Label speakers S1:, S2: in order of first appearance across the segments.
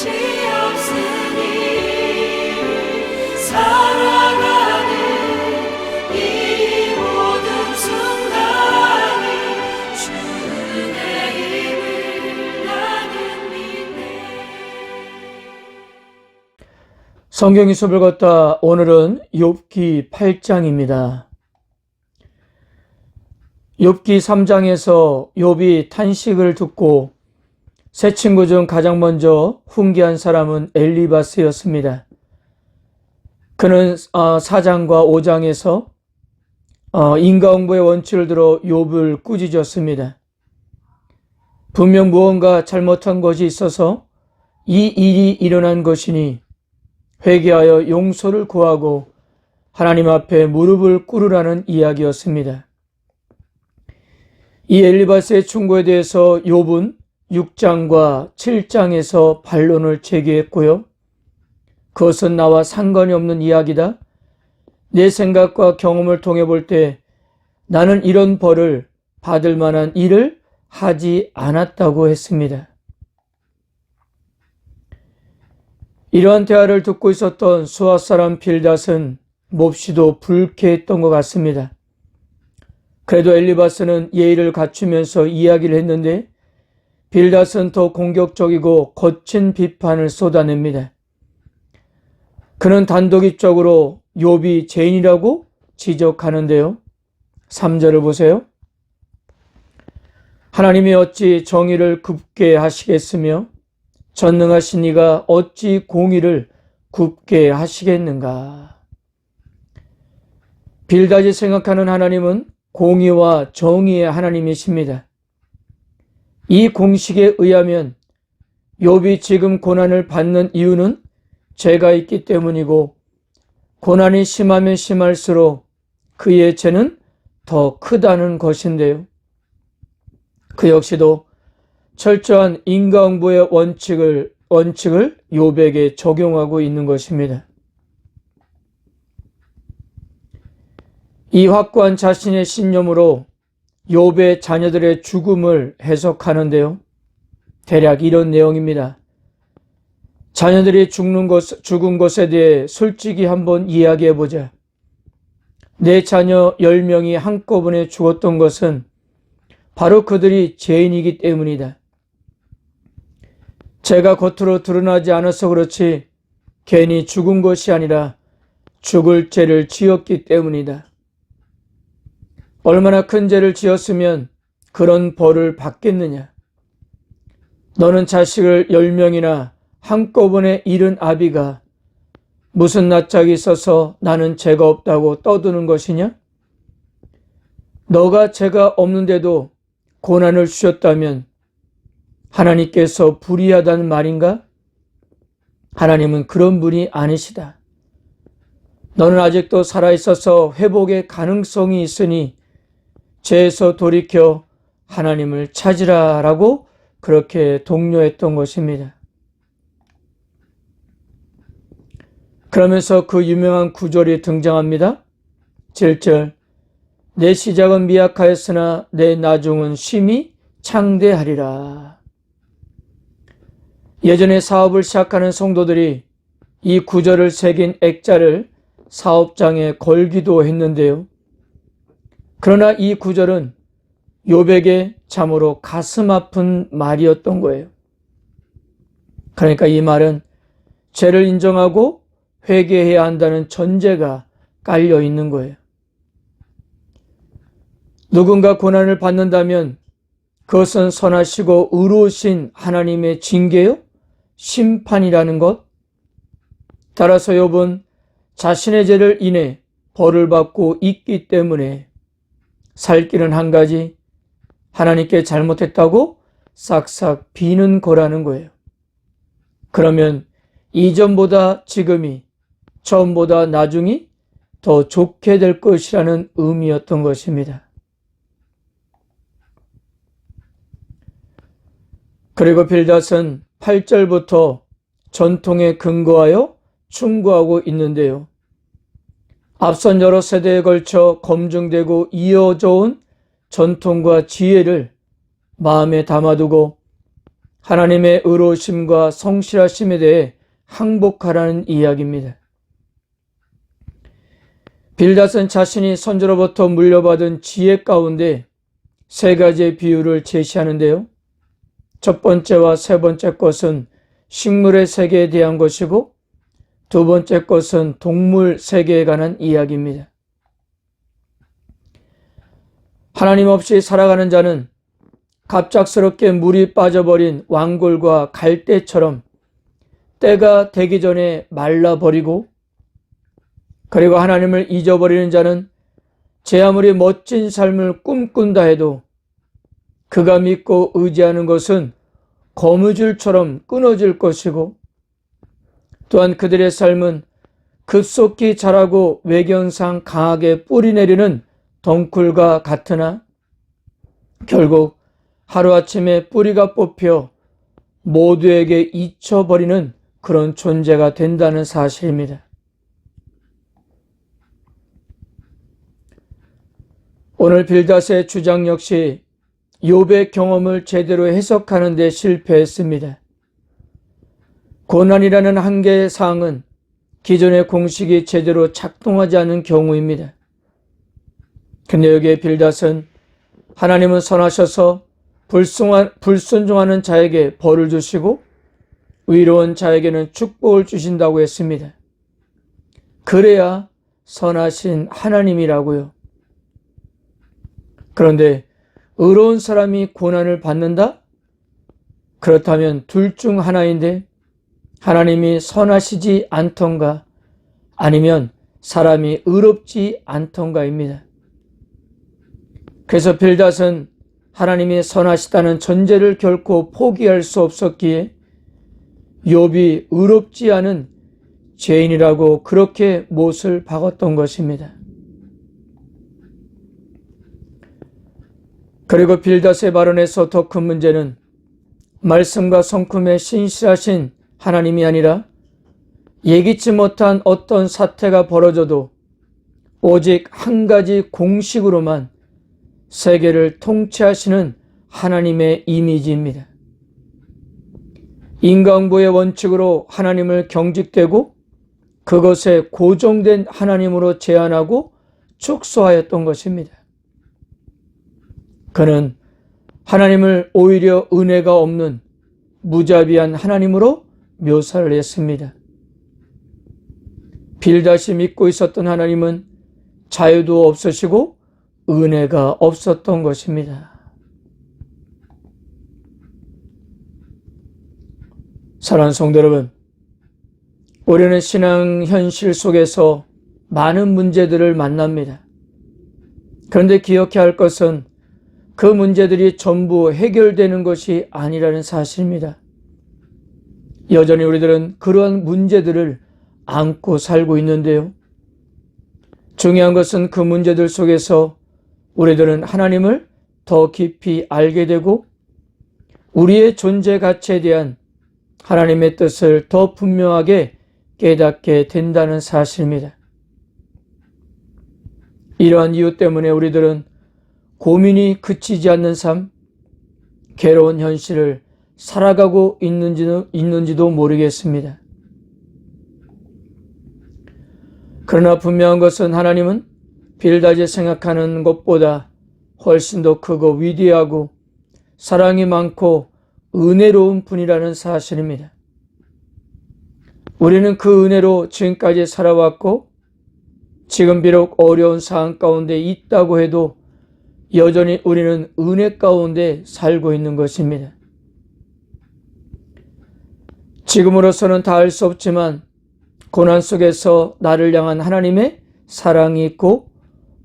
S1: 없으니 살아가는 이 모든 순간이 주의 힘을 나는 믿네.
S2: 성경이 숲을 걷다. 오늘은 욥기 8장입니다. 욥기 3장에서 욥이 탄식을 듣고 세 친구 중 가장 먼저 훈계한 사람은 엘리바스였습니다. 그는 4장과 5장에서 인과응보의 원칙을 들어 욥을 꾸짖었습니다. 분명 무언가 잘못한 것이 있어서 이 일이 일어난 것이니 회개하여 용서를 구하고 하나님 앞에 무릎을 꿇으라는 이야기였습니다. 이 엘리바스의 충고에 대해서 욥은 6장과 7장에서 반론을 제기했고요. 그것은 나와 상관이 없는 이야기다. 내 생각과 경험을 통해 볼 때 나는 이런 벌을 받을 만한 일을 하지 않았다고 했습니다. 이러한 대화를 듣고 있었던 수아 사람 빌닷은 몹시도 불쾌했던 것 같습니다. 그래도 엘리바스는 예의를 갖추면서 이야기를 했는데 빌닷은 더 공격적이고 거친 비판을 쏟아냅니다. 그는 단도직입적으로 욥이 죄인이라고 지적하는데요. 3절을 보세요. 하나님이 어찌 정의를 굽게 하시겠으며 전능하신 이가 어찌 공의를 굽게 하시겠는가. 빌닷이 생각하는 하나님은 공의와 정의의 하나님이십니다. 이 공식에 의하면 욥이 지금 고난을 받는 이유는 죄가 있기 때문이고 고난이 심하면 심할수록 그의 죄는 더 크다는 것인데요. 그 역시도 철저한 인과응보의 원칙을 욥에게 적용하고 있는 것입니다. 이 확고한 자신의 신념으로 욥의 자녀들의 죽음을 해석하는데요. 대략 이런 내용입니다. 자녀들이 죽은 것에 대해 솔직히 한번 이야기해보자. 내 자녀 10명이 한꺼번에 죽었던 것은 바로 그들이 죄인이기 때문이다. 죄가 겉으로 드러나지 않아서 그렇지 괜히 죽은 것이 아니라 죽을 죄를 지었기 때문이다. 얼마나 큰 죄를 지었으면 그런 벌을 받겠느냐. 너는 자식을 10명이나 한꺼번에 잃은 아비가 무슨 낯짝이 있어서 나는 죄가 없다고 떠드는 것이냐? 너가 죄가 없는데도 고난을 주셨다면 하나님께서 불의하다는 말인가? 하나님은 그런 분이 아니시다. 너는 아직도 살아있어서 회복의 가능성이 있으니 죄에서 돌이켜 하나님을 찾으라라고 그렇게 독려했던 것입니다. 그러면서 그 유명한 구절이 등장합니다. 7절, 내 시작은 미약하였으나 내 나중은 심히 창대하리라. 예전에 사업을 시작하는 성도들이 이 구절을 새긴 액자를 사업장에 걸기도 했는데요. 그러나 이 구절은 욥에게 참으로 가슴 아픈 말이었던 거예요. 그러니까 이 말은 죄를 인정하고 회개해야 한다는 전제가 깔려 있는 거예요. 누군가 고난을 받는다면 그것은 선하시고 의로우신 하나님의 징계요? 심판이라는 것. 따라서 욥은 자신의 죄를 인해 벌을 받고 있기 때문에 살 길은 한 가지, 하나님께 잘못했다고 싹싹 비는 거라는 거예요. 그러면 이전보다 지금이, 처음보다 나중이 더 좋게 될 것이라는 의미였던 것입니다. 그리고 빌닷은 8절부터 전통에 근거하여 충고하고 있는데요. 앞선 여러 세대에 걸쳐 검증되고 이어져 온 전통과 지혜를 마음에 담아두고 하나님의 의로우심과 성실하심에 대해 항복하라는 이야기입니다. 빌닷은 자신이 선조로부터 물려받은 지혜 가운데 세 가지의 비유를 제시하는데요. 첫 번째와 세 번째 것은 식물의 세계에 대한 것이고, 두 번째 것은 동물 세계에 관한 이야기입니다. 하나님 없이 살아가는 자는 갑작스럽게 물이 빠져버린 왕골과 갈대처럼 때가 되기 전에 말라버리고, 그리고 하나님을 잊어버리는 자는 제 아무리 멋진 삶을 꿈꾼다 해도 그가 믿고 의지하는 것은 거무줄처럼 끊어질 것이고, 또한 그들의 삶은 급속히 자라고 외경상 강하게 뿌리 내리는 덩굴과 같으나 결국 하루아침에 뿌리가 뽑혀 모두에게 잊혀버리는 그런 존재가 된다는 사실입니다. 오늘 빌닷의 주장 역시 욥의 경험을 제대로 해석하는 데 실패했습니다. 고난이라는 한계의 사항은 기존의 공식이 제대로 작동하지 않은 경우입니다. 근데 여기에 빌닷은 하나님은 선하셔서 불순종하는 자에게 벌을 주시고 의로운 자에게는 축복을 주신다고 했습니다. 그래야 선하신 하나님이라고요. 그런데 의로운 사람이 고난을 받는다? 그렇다면 둘 중 하나인데 하나님이 선하시지 않던가 아니면 사람이 의롭지 않던가입니다. 그래서 빌닷은 하나님이 선하시다는 전제를 결코 포기할 수 없었기에 욥이 의롭지 않은 죄인이라고 그렇게 못을 박았던 것입니다. 그리고 빌닷의 발언에서 더 큰 문제는 말씀과 성품에 신실하신 하나님이 아니라 예기치 못한 어떤 사태가 벌어져도 오직 한 가지 공식으로만 세계를 통치하시는 하나님의 이미지입니다. 인간보의 원칙으로 하나님을 경직되고 그것에 고정된 하나님으로 제한하고 축소하였던 것입니다. 그는 하나님을 오히려 은혜가 없는 무자비한 하나님으로 묘사를 했습니다. 빌닷이 믿고 있었던 하나님은 자유도 없으시고 은혜가 없었던 것입니다. 사랑하는 성도 여러분, 우리는 신앙 현실 속에서 많은 문제들을 만납니다. 그런데 기억해야 할 것은 그 문제들이 전부 해결되는 것이 아니라는 사실입니다. 여전히 우리들은 그러한 문제들을 안고 살고 있는데요. 중요한 것은 그 문제들 속에서 우리들은 하나님을 더 깊이 알게 되고 우리의 존재 가치에 대한 하나님의 뜻을 더 분명하게 깨닫게 된다는 사실입니다. 이러한 이유 때문에 우리들은 고민이 그치지 않는 삶, 괴로운 현실을 살아가고 있는지도 모르겠습니다. 그러나 분명한 것은 하나님은 빌닷이 생각하는 것보다 훨씬 더 크고 위대하고 사랑이 많고 은혜로운 분이라는 사실입니다. 우리는 그 은혜로 지금까지 살아왔고 지금 비록 어려운 상황 가운데 있다고 해도 여전히 우리는 은혜 가운데 살고 있는 것입니다. 지금으로서는 다 알 수 없지만 고난 속에서 나를 향한 하나님의 사랑이 있고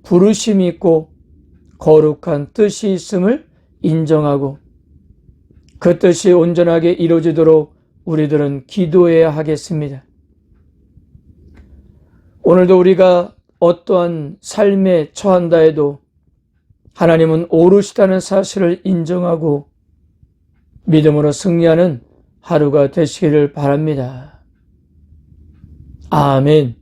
S2: 부르심이 있고 거룩한 뜻이 있음을 인정하고 그 뜻이 온전하게 이루어지도록 우리들은 기도해야 하겠습니다. 오늘도 우리가 어떠한 삶에 처한다 해도 하나님은 오르시다는 사실을 인정하고 믿음으로 승리하는 하루가 되시기를 바랍니다. 아멘.